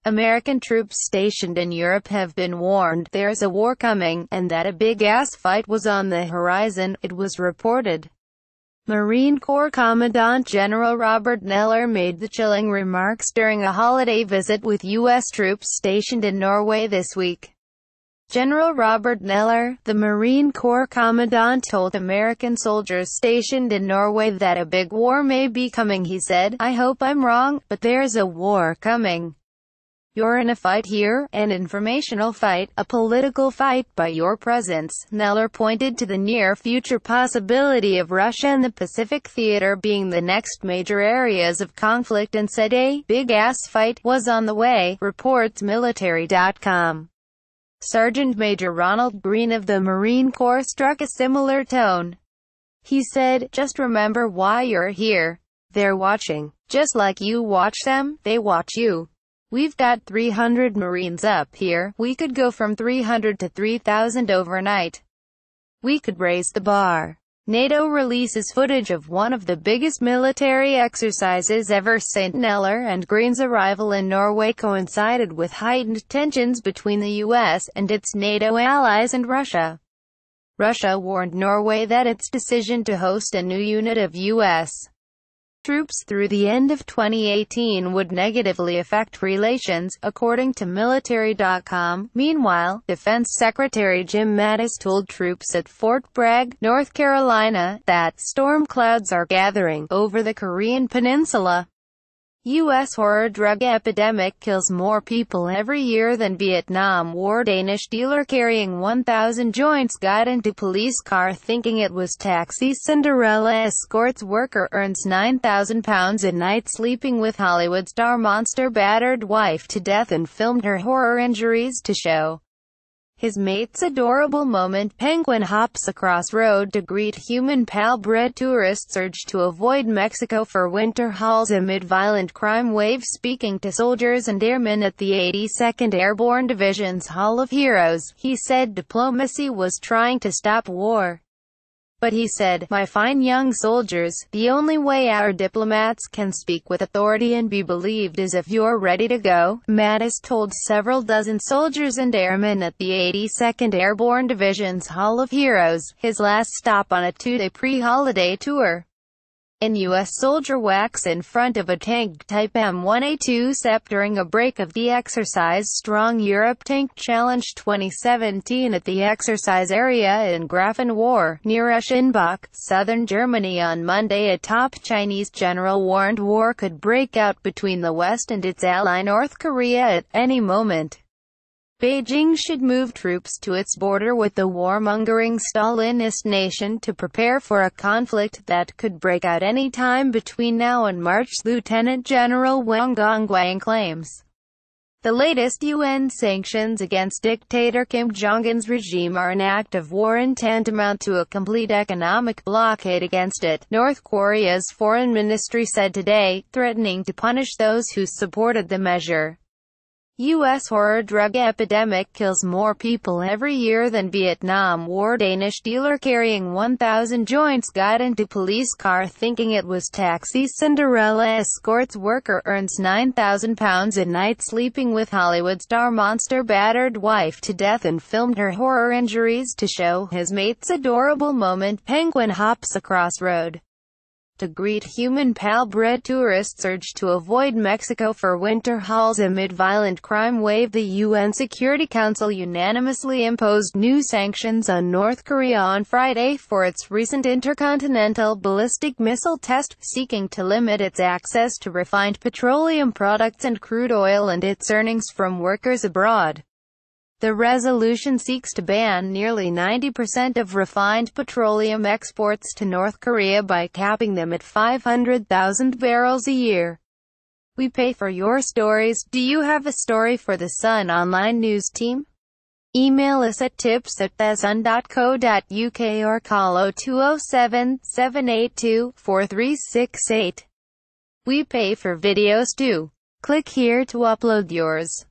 American troops stationed in Europe have been warned there's a war coming, and that a big-ass fight was on the horizon, it was reported. Marine Corps Commandant General Robert Neller made the chilling remarks during a holiday visit with U.S. troops stationed in Norway this week. General Robert Neller, the Marine Corps Commandant, told American soldiers stationed in Norway that a big war may be coming. He said, "I hope I'm wrong, but there's a war coming. You're in a fight here, an informational fight, a political fight by your presence." Neller pointed to the near-future possibility of Russia and the Pacific Theater being the next major areas of conflict and said a big-ass fight was on the way, reports Military.com. Sergeant Major Ronald Green of the Marine Corps struck a similar tone. He said, "Just remember why you're here. They're watching. Just like you watch them, they watch you. We've got 300 Marines up here. We could go from 300 to 3,000 overnight. We could raise the bar." NATO releases footage of one of the biggest military exercises ever. St. Neller and Green's arrival in Norway coincided with heightened tensions between the U.S. and its NATO allies and Russia. Russia warned Norway that its decision to host a new unit of U.S. troops through the end of 2018 would negatively affect relations, according to Military.com. Meanwhile, Defense Secretary Jim Mattis told troops at Fort Bragg, North Carolina, that storm clouds are gathering over the Korean Peninsula. U.S. horror drug epidemic kills more people every year than Vietnam War. Danish dealer carrying 1,000 joints got into police car thinking it was taxi. Cinderella escorts worker earns £9,000 a night sleeping with Hollywood star. Monster battered wife to death and filmed her horror injuries to show his mate's adorable moment. Penguin hops across road to greet human pal. Bred tourists urged to avoid Mexico for winter hauls amid violent crime wave. Speaking to soldiers and airmen at the 82nd Airborne Division's Hall of Heroes, he said diplomacy was trying to stop war. But he said, "My fine young soldiers, the only way our diplomats can speak with authority and be believed is if you're ready to go." Mattis told several dozen soldiers and airmen at the 82nd Airborne Division's Hall of Heroes, his last stop on a two-day pre-holiday tour. An U.S. soldier whacks in front of a tank type M1A2 SEP during a break of the exercise. Strong Europe Tank Challenge 2017 at the exercise area in Grafenwohr, near Eschenbach, southern Germany on Monday. A top Chinese general warned war could break out between the West and its ally North Korea at any moment. Beijing should move troops to its border with the warmongering Stalinist nation to prepare for a conflict that could break out any time between now and March, Lieutenant General Wang Gongwang claims. The latest UN sanctions against dictator Kim Jong-un's regime are an act of war and tantamount to a complete economic blockade against it, North Korea's foreign ministry said today, threatening to punish those who supported the measure. U.S. horror drug epidemic kills more people every year than Vietnam War. Danish dealer carrying 1,000 joints got into police car thinking it was taxi. Cinderella escorts worker earns £9,000 a night sleeping with Hollywood star. Monster battered wife to death and filmed her horror injuries to show his mate's adorable moment. Penguin hops across road to greet human pal. Bred tourists urged to avoid Mexico for winter hauls amid violent crime wave. The UN Security Council unanimously imposed new sanctions on North Korea on Friday for its recent intercontinental ballistic missile test, seeking to limit its access to refined petroleum products and crude oil and its earnings from workers abroad. The resolution seeks to ban nearly 90% of refined petroleum exports to North Korea by capping them at 500,000 barrels a year. We pay for your stories. Do you have a story for the Sun Online News team? Email us at tips@thesun.co.uk or call 0207-782-4368. We pay for videos too. Click here to upload yours.